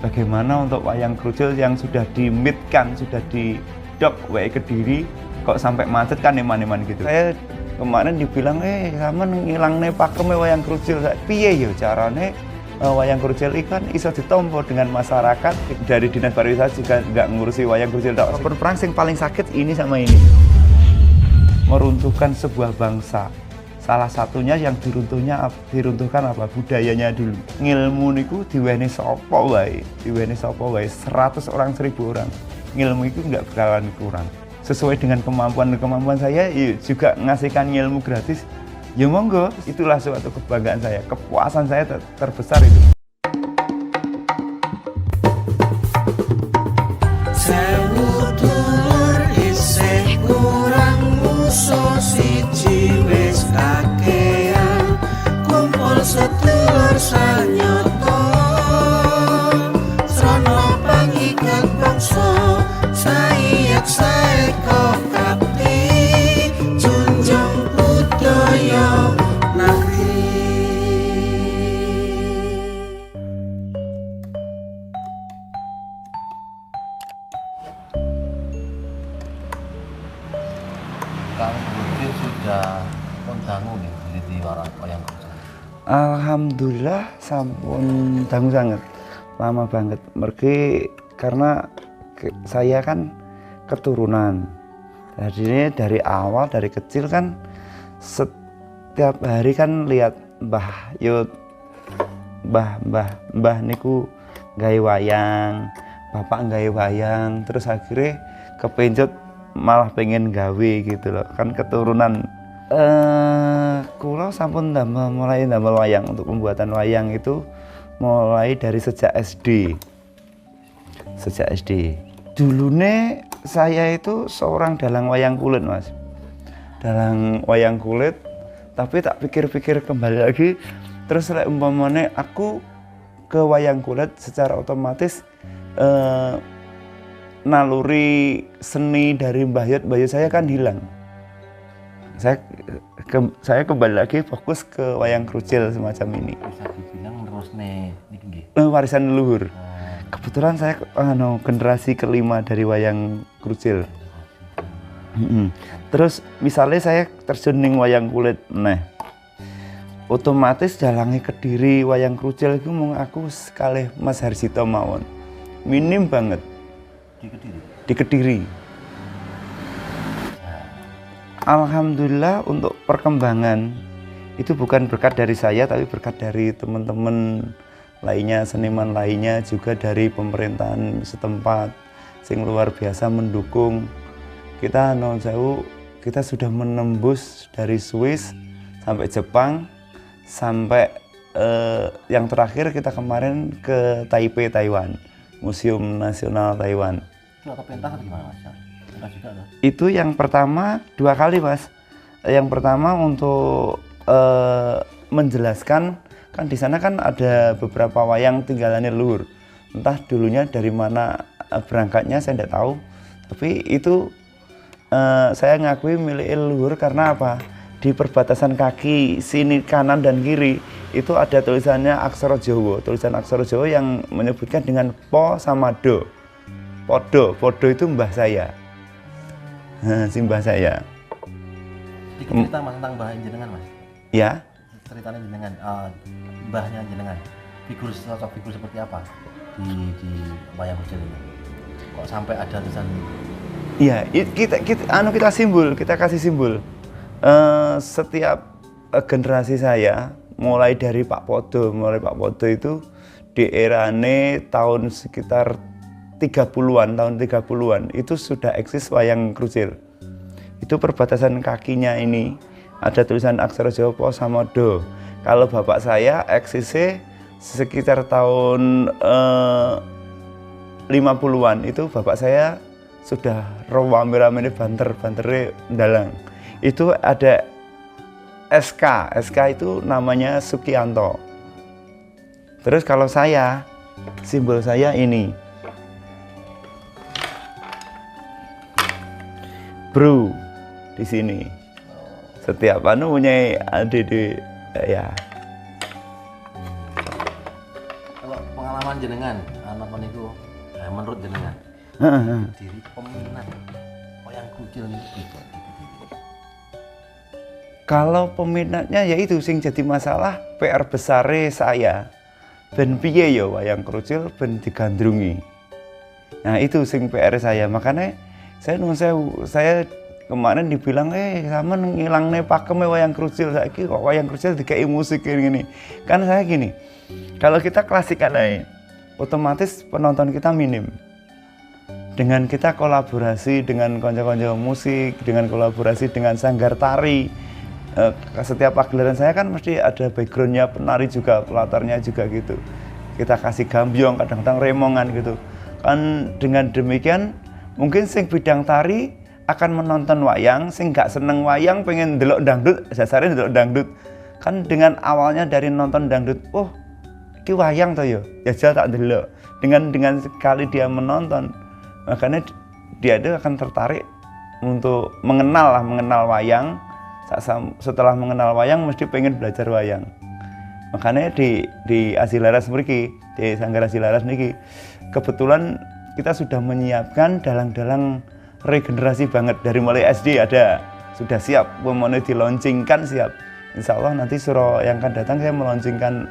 bagaimana untuk wayang krucil yang sudah dimitkan, sudah didok wae Kediri, kok sampai macet kan eman-eman gitu. Saya kemarin dibilang, sampean ngilangne pakeme wayang krucil. Piye ya carane wayang krucil ikan iso ditompo dengan masyarakat. Dari Dinas Pariwisata juga nggak ngurusi wayang krucil. Perang yang paling sakit ini sama ini. Meruntuhkan sebuah bangsa. Salah satunya yang diruntuhkan apa? Budayanya dulu. Ngilmu niku diweni sapa wae, 100 orang 1000 orang. Ngilmu itu nggak bakalan kurang. Sesuai dengan kemampuan saya, juga ngasihkan ilmu gratis. Ya monggo, itulah suatu kebanggaan saya, kepuasan saya terbesar itu. Sewu dulur isih kurang musuh siji wis kakean, kumpul sedulur sanyoto srana pangikat bangsa saiyek saeko kapti junjung budaya negeri. Kang Budi sudah mendangu nih di wayang krucil. Alhamdulillah sampun dangu sangat, lama banget. Mergi karena saya kan keturunan. Jadi dari awal, dari kecil kan setiap hari kan lihat mbah niku gawe wayang, bapak gawe wayang, terus akhirnya kepencut malah pengen gawe gitu loh, kan keturunan. Kula sampun mulai ndamel wayang. Untuk pembuatan wayang itu mulai dari sejak SD. Dulune saya itu seorang dalang wayang kulit, Mas. Dalang wayang kulit, tapi tak pikir-pikir kembali lagi, terus lek umpamane aku ke wayang kulit secara otomatis naluri seni dari Mbah Yut saya kan hilang. Saya kembali lagi fokus ke wayang krucil semacam ini. Bisa dibilang terus niki nggih. Warisan leluhur. Kebetulan saya generasi kelima dari wayang krucil. Terus misalnya saya terjun ning wayang kulit, otomatis dalange Kediri wayang krucil itu mung aku sekali Mas Harsito mawon. Minim banget. Di Kediri. Alhamdulillah untuk perkembangan itu bukan berkat dari saya, tapi berkat dari teman-teman lainnya, seniman lainnya, juga dari pemerintahan setempat sing luar biasa mendukung kita. Kita sudah menembus dari Swiss sampai Jepang, sampai yang terakhir kita kemarin ke Taipei, Taiwan, Museum Nasional Taiwan. Itu apa pentas atau gimana, Mas? Juga, itu yang pertama 2 kali, Mas. Yang pertama untuk menjelaskan, kan di sana kan ada beberapa wayang tinggalannya leluhur. Entah dulunya dari mana berangkatnya saya tidak tahu, tapi itu saya ngakui milik leluhur karena apa? Di perbatasan kaki sini kanan dan kiri itu ada tulisannya aksara Jawa, tulisan aksara Jawa yang menyebutkan dengan po sama do. Podo itu mbah saya. Simbah saya. Sedikit cerita Mas tentang mbah jenengan, Mas. Ya. Ceritanya jenengan, mbahnya jenengan. Sosok figur seperti apa di wayang krucil ini? Kok sampai ada tulisan? Iya, kita kasih simbol. Setiap generasi saya, mulai dari Pak Podo itu di erane tahun sekitar 30-an itu sudah eksis wayang krucil. Itu perbatasan kakinya ini ada tulisan aksara Jawa po sama do. Kalau bapak saya eksisnya sekitar tahun 50-an, itu bapak saya sudah rame-rame banter dalang. Itu ada SK itu namanya Sukianto. Terus kalau saya, simbol saya ini bro di sini. Setiap punya adik ya. Kalau pengalaman Sama jenengan, nonton itu menurut jenengan diri peminat wayang kucil ini gitu. Kalau peminatnya ya itu sing jadi masalah PR besare saya ben piye ya wayang krucil ben digandrungi. Nah itu sing PR saya, makanya saya kemarin dibilang sama ngilangne pakeme wayang krucil, saiki kok wayang krucil dikei musik gini. Kan saya gini, kalau kita klasik aja otomatis penonton kita minim. Dengan kita kolaborasi dengan konco-konco musik, dengan kolaborasi dengan sanggar tari, setiap pagelaran saya kan mesti ada backgroundnya penari juga, pelatarnya juga gitu. Kita kasih gambyong, kadang-kadang remongan gitu. Kan dengan demikian mungkin sing bidang tari akan menonton wayang, sing gak seneng wayang pengen delok dangdut, dasarnya delok dangdut. Kan dengan awalnya dari nonton dangdut, oh iki wayang toh ya tak delok. Dengan sekali dia menonton, makanya dia itu akan tertarik untuk mengenal wayang. Setelah mengenal wayang mesti pengen belajar wayang. Makanya di Asilaras mriki, di Sanggar Asilaras niki kebetulan kita sudah menyiapkan dalang-dalang regenerasi banget dari mulai SD ada, sudah siap, memenuhi dilaunchingkan siap. Insya Allah nanti suro yang akan datang saya meluncingkan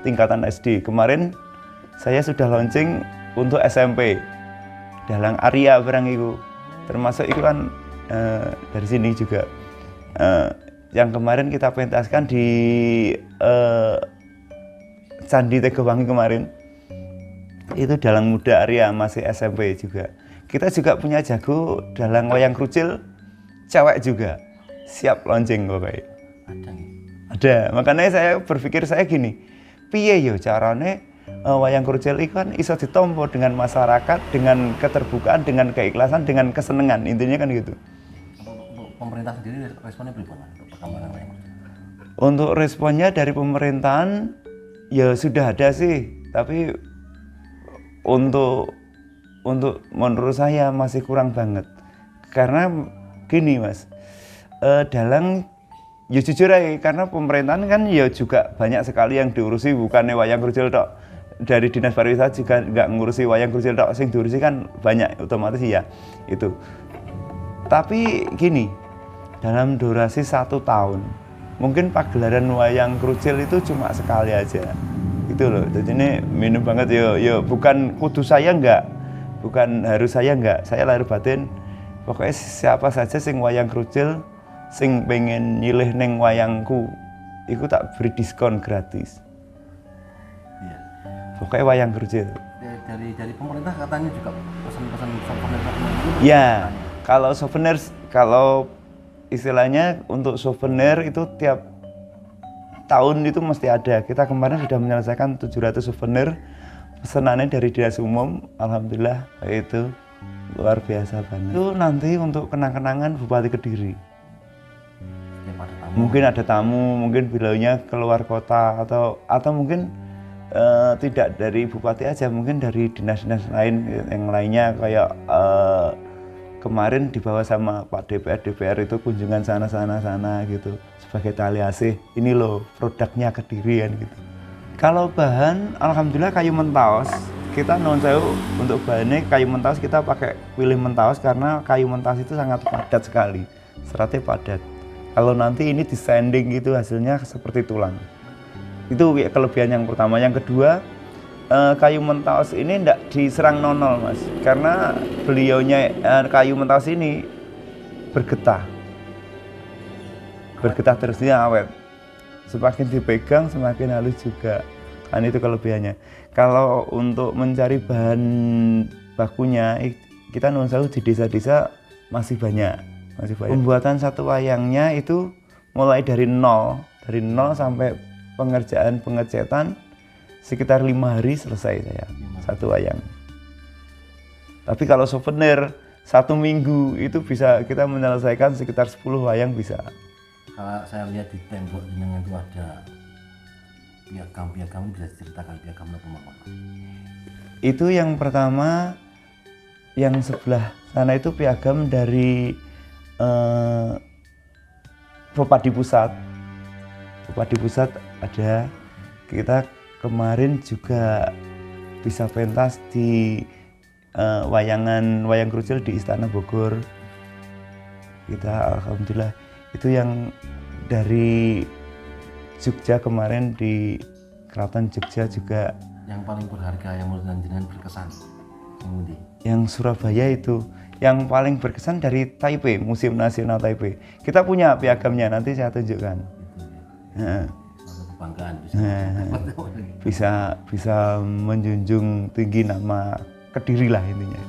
tingkatan SD. Kemarin saya sudah launching untuk SMP, dalang Arya barang itu, termasuk itu kan dari sini juga. Yang kemarin kita pentaskan di Candi Tegowangi kemarin itu dalang muda Arya, masih SMP juga. Kita juga punya jago dalang wayang krucil cewek juga, siap launching pokoknya. Ada, makanya saya berpikir saya gini, piye yo carane wayang krucil itu kan iso ditompo dengan masyarakat, dengan keterbukaan, dengan keikhlasan, dengan kesenangan, intinya kan gitu. Untuk pemerintah sendiri responnya bagaimana untuk perkembangan wayang kucil? Untuk responnya dari pemerintahan ya sudah ada sih, tapi untuk menurut saya masih kurang banget. Karena gini Mas, dalang ya jujur aja, karena pemerintahan kan ya juga banyak sekali yang diurusi, bukannya wayang krucil tok. Dari dinas pariwisata juga nggak ngurusi wayang krucil tok, sing diurusi kan banyak, otomatis ya itu. Tapi gini, dalam durasi 1 tahun mungkin pagelaran wayang krucil itu cuma sekali aja itu loh. Jadi ini minim banget yo bukan kudu saya enggak, bukan harus saya enggak, saya lahir batin pokoknya siapa saja sing wayang krucil sing pengen nyilih neng wayangku iku tak beri diskon gratis. Iya. Pokoknya wayang krucil. Dari pemerintah katanya juga pesan-pesan souvenir itu. Ya, kalau souvenir, kalau istilahnya untuk souvenir itu tiap tahun itu mesti ada. Kita kemarin sudah menyelesaikan 700 souvenir pesanannya dari dinas umum, alhamdulillah itu luar biasa banget. Itu nanti untuk kenang-kenangan Bupati Kediri. Mungkin ada tamu, mungkin beliaunya keluar kota atau mungkin tidak dari Bupati aja, mungkin dari dinas-dinas lain yang lainnya kayak kemarin dibawa sama Pak DPR itu kunjungan sana gitu sebagai tali asih, ini loh produknya Kediri kan gitu. Kalau bahan alhamdulillah kayu mentaos, kita non sewu untuk bahannya kayu mentaos, kita pakai pilih mentaos karena kayu mentaos itu sangat padat sekali, seratnya padat. Kalau nanti ini disanding gitu hasilnya seperti tulang. Itu kelebihan yang pertama. Yang kedua, kayu mentaos ini tidak diserang nonol Mas, karena beliaunya kayu mentaos ini bergetah terusnya awet, semakin dipegang semakin halus juga, kan itu kelebihannya. Kalau untuk mencari bahan bakunya kita nuwun sewu di desa-desa masih banyak. Pembuatan satu wayangnya itu mulai dari nol sampai pengecetan sekitar 5 hari selesai saya satu wayang. Tapi kalau souvenir 1 minggu itu bisa kita menyelesaikan sekitar 10 wayang bisa. Kalau saya lihat di tembok jenengan itu ada piagam, bisa diceritakan piagam apa Pak? Itu yang pertama, yang sebelah sana itu piagam dari Bupati Pusat. Bupati Pusat ada. Kita kemarin juga bisa pentas di wayang kerucil di Istana Bogor. Kita alhamdulillah itu yang dari Jogja kemarin di Keraton Jogja juga. Yang paling berharga yang menurut jenengan berkesan kemudian Yang Surabaya itu yang paling berkesan dari Taipei, Museum Nasional Taipei. Kita punya piagamnya, nanti saya tunjukkan. Nah, suatu kebanggaan bisa menjunjung tinggi nama Kediri lah intinya.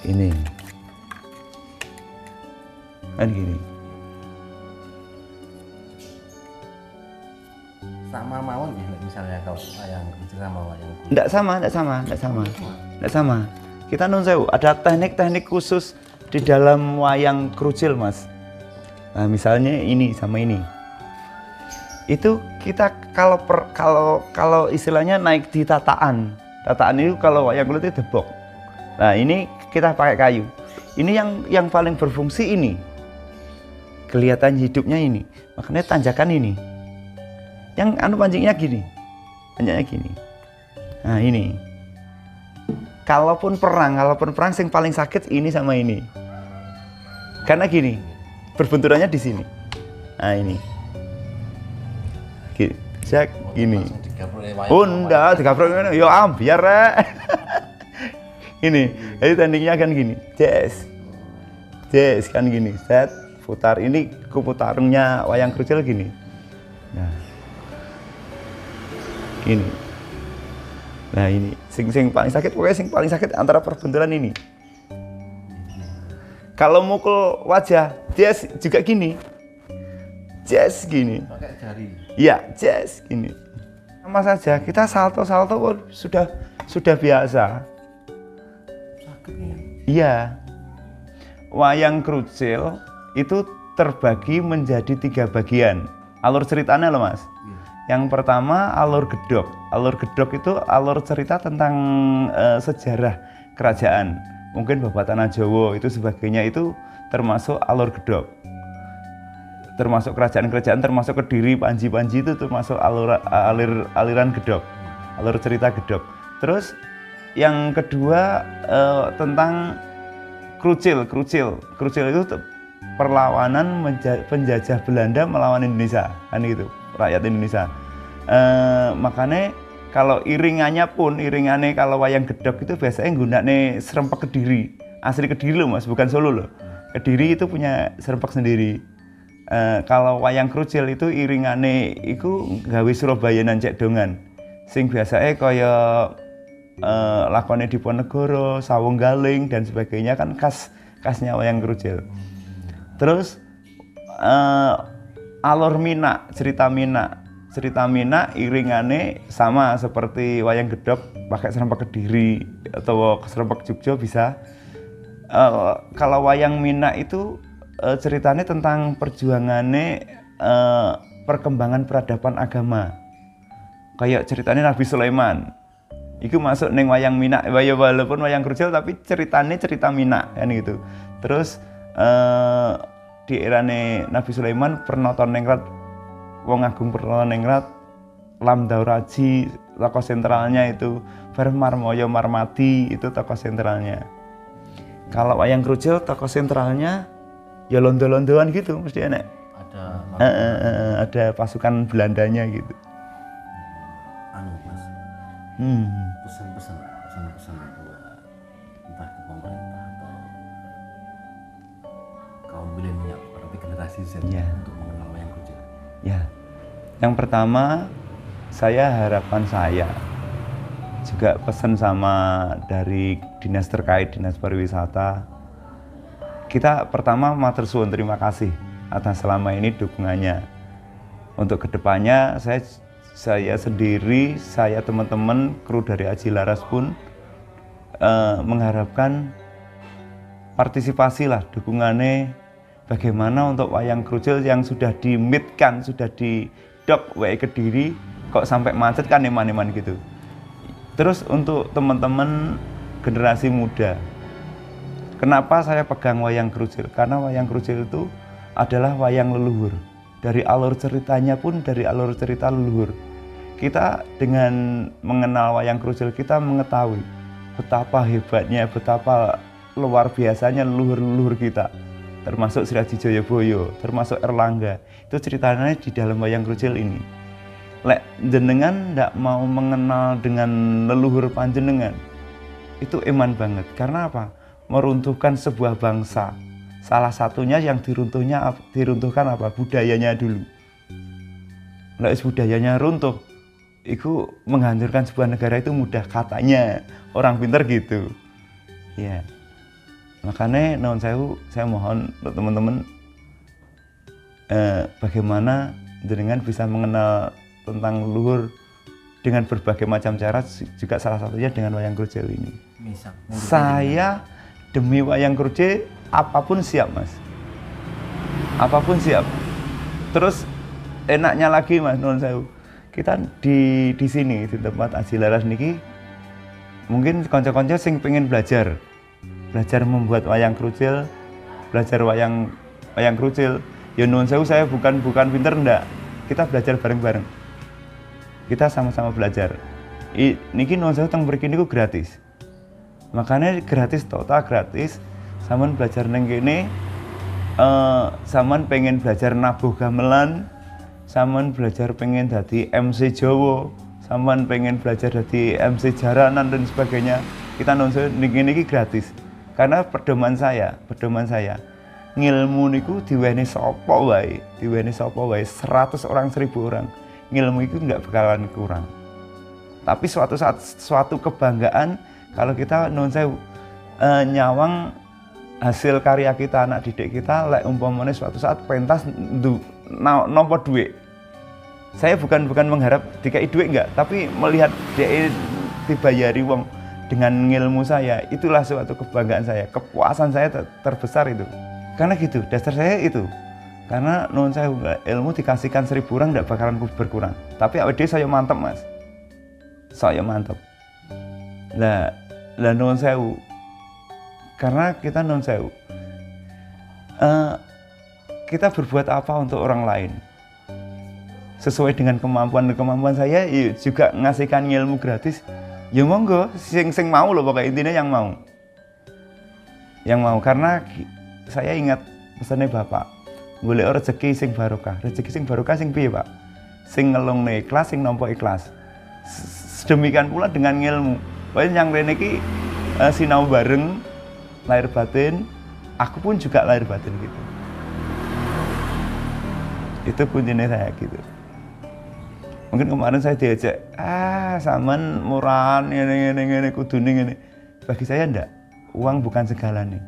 Ini kan gini. sama mawon ya, misalnya kalau wayang kerucil sama wayang kulit. Enggak sama. Kita nun sewu, ada teknik-teknik khusus di dalam wayang kerucil, Mas. Nah, misalnya ini sama ini. Itu kita kalau istilahnya naik di tataan. Tataan itu kalau wayang kulit itu debok. Nah, ini kita pakai kayu. Ini yang paling berfungsi ini. Kelihatan hidupnya ini. Makanya tanjakan ini. Yang pancingnya gini. Nah, ini. Kalaupun perang sing paling sakit ini sama ini. Karena gini, berbenturannya di sini. Nah, ini. Gini, saya gini. Oh, enggak, digabrok ngene. Yo biar rek. Ini, jadi tekniknya kan gini. Jazz kan gini. Set, putar. Ini kuputarnya wayang kerucil gini. Nah. Gini. Nah, ini sing paling sakit, pokoknya sing paling sakit antara perbenturan ini. Kalau mukul wajah, jazz juga gini. Jazz gini. Pakai jari. Iya, jazz gini. Sama saja, kita salto sudah biasa. Sakit ya. Iya. Wayang kerucil itu terbagi menjadi 3 bagian. Alur ceritanya loh, Mas. Yang pertama alur gedok. Alur gedok itu alur cerita tentang sejarah kerajaan. Mungkin Babat Tanah Jawa itu sebagainya itu termasuk alur gedok. Termasuk kerajaan-kerajaan, termasuk Kediri, Panji-Panji itu termasuk aliran gedok. Alur cerita gedok. Terus yang kedua tentang kerucil. Kerucil itu perlawanan penjajah Belanda melawan Indonesia, kan gitu. Rakyat Indonesia. Makanya kalau iringannya kalau wayang gedok itu biasanya gunanya serempak Kediri. Asli Kediri loh, Mas, bukan Solo loh. Kediri itu punya serempak sendiri. Kalau wayang kerucil itu iringannya itu gawe Surabayanan cek dongan. Sing biasanya kaya lakone Diponegoro, Sawung Galing dan sebagainya kan khasnya wayang kerucil. Terus alur Mina, cerita Mina iringane sama seperti wayang gedok pakai serempak Kediri atau serempak Jogja bisa. Kalau wayang Mina itu ceritanya tentang perjuangannya perkembangan peradaban agama. Kayak ceritanya Nabi Sulaiman. Iku masuk neng wayang Mina, walaupun wayang kerucil tapi ceritanya cerita Mina kan gitu. Terus di erane Nabi Sulaiman Pernoton Ningrat, Wong Agung Pernoton Ningrat, Lamdauraji tokoh sentralnya itu, Marmoyo Marmati itu tokoh sentralnya. Kalau wayang kerucil tokoh sentralnya ya londo-londoan gitu mesti enak. Ada pasukan Belandanya gitu. Mas. Pesan-pesan buat entah ke pemerintah atau kaum milenial atau generasi Z untuk mengenal wayang kerucil. Ya, yang pertama harapan saya juga pesan sama dari dinas terkait, dinas pariwisata. Kita pertama matur suwun, terima kasih atas selama ini dukungannya. Untuk kedepannya saya sendiri, teman-teman kru dari Aji Laras pun mengharapkan partisipasi lah dukungannya bagaimana untuk wayang kerucil yang sudah dimitkan, sudah didok wae Kediri kok sampai macet kan eman-eman gitu. Terus untuk teman-teman generasi muda, kenapa saya pegang wayang kerucil? Karena wayang kerucil itu adalah wayang leluhur. Dari alur ceritanya pun dari alur cerita leluhur. kita dengan mengenal wayang krucil kita mengetahui betapa hebatnya, betapa luar biasanya leluhur-leluhur kita, termasuk Sri Aji Joyoboyo, termasuk Erlangga. Itu ceritanya di dalam wayang krucil ini. Lek jenengan ndak mau mengenal dengan leluhur panjenengan, itu iman banget. Karena apa? Meruntuhkan sebuah bangsa. Salah satunya yang diruntuhkan apa? Budayanya dulu. Lek budayanya runtuh, itu menghancurkan sebuah negara itu mudah, katanya orang pintar gitu. Ya, makanya non sewu, saya mohon untuk teman-teman bagaimana jenengan bisa mengenal tentang leluhur dengan berbagai macam cara, juga salah satunya dengan wayang krucil ini. Saya demi wayang krucil apapun siap, Mas. Apapun siap. Terus enaknya lagi, Mas, non sewu, kita di sini di tempat Aji Laras niki mungkin konco-konco sing pengen belajar membuat wayang krucil, belajar wayang krucil. Ya nuwun sewu, saya bukan pinter ndak. Kita belajar bareng-bareng. Kita sama-sama belajar. Niki nuwun sewu teng mriki niku gratis. Makanya gratis, total gratis. Sampeyan belajar neng kene, sampeyan pengen belajar nabuh gamelan, sampeyan belajar pengen dadi MC Jawa, sampeyan pengen belajar dadi MC jaranan dan sebagainya. Kita nuwun sewu niki gratis. Karena pedoman saya, ngilmu niku diweni sapa wae, 100 orang 1000 orang. Ngilmu itu nggak bakalan kurang. Tapi suatu saat, suatu kebanggaan kalau kita nuwun sewu nyawang hasil karya kita, anak didik kita, lek umpamane suatu saat pentas nampa duit. Saya bukan mengharap dikai duit enggak, tapi melihat dia dibayari wong dengan ngilmu saya, itulah suatu kebanggaan saya, kepuasan saya terbesar itu. Karena gitu, dasar saya itu. Karena nuwun sewu, ilmu dikasihkan 1000 orang enggak bakalan berkurang. Tapi awake dhewe saya mantep, Mas. Saya mantep. Lah nuwun sewu. Karena kita nuwun sewu, kita berbuat apa untuk orang lain sesuai dengan kemampuan saya, ya juga ngasihkan ilmu gratis. Ya monggo, sing mau loh, pokoknya intinya yang mau. Karena saya ingat pesannya Bapak, golek rezeki sing barokah. Rezeki sing barokah sing piye, Pak? Sing ngelungne ikhlas, sing nampa ikhlas. Sedemikian pula dengan ilmu. Pokoknya yang rene iki sinau bareng, lahir batin, aku pun juga lahir batin gitu. Itu kuncinya saya gitu. Mungkin kemarin saya diajak, sampean murahan ngene kudune ngene. Bagi saya enggak, uang bukan segalanya.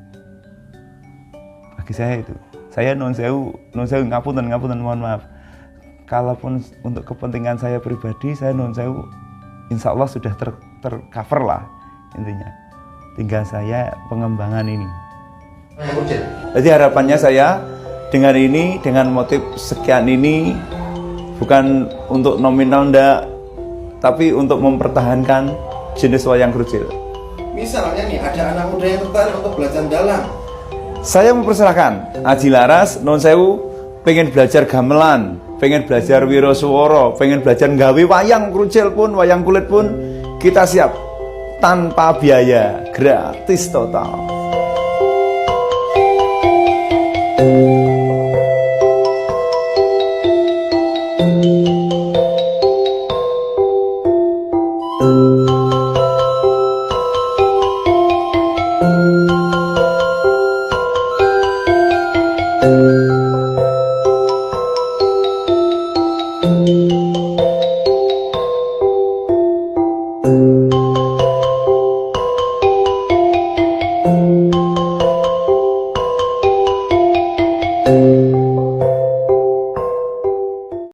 Bagi saya itu. Saya nuwun sewu ngapunten, mohon maaf. Kalaupun untuk kepentingan saya pribadi, saya nuwun sewu, insya Allah sudah tercover lah intinya. Tinggal saya pengembangan ini. Jadi harapannya saya dengan ini, dengan motif sekian ini, bukan untuk nominal ndak, tapi untuk mempertahankan jenis wayang krucil. Misalnya nih, ada anak muda yang tertarik untuk belajar dalang. Saya mempersilahkan Aji Laras, nuwun sewu, pengen belajar gamelan, pengen belajar wiroswara, pengen belajar nggawe wayang krucil pun, wayang kulit pun, kita siap. Tanpa biaya, gratis total. Thank you.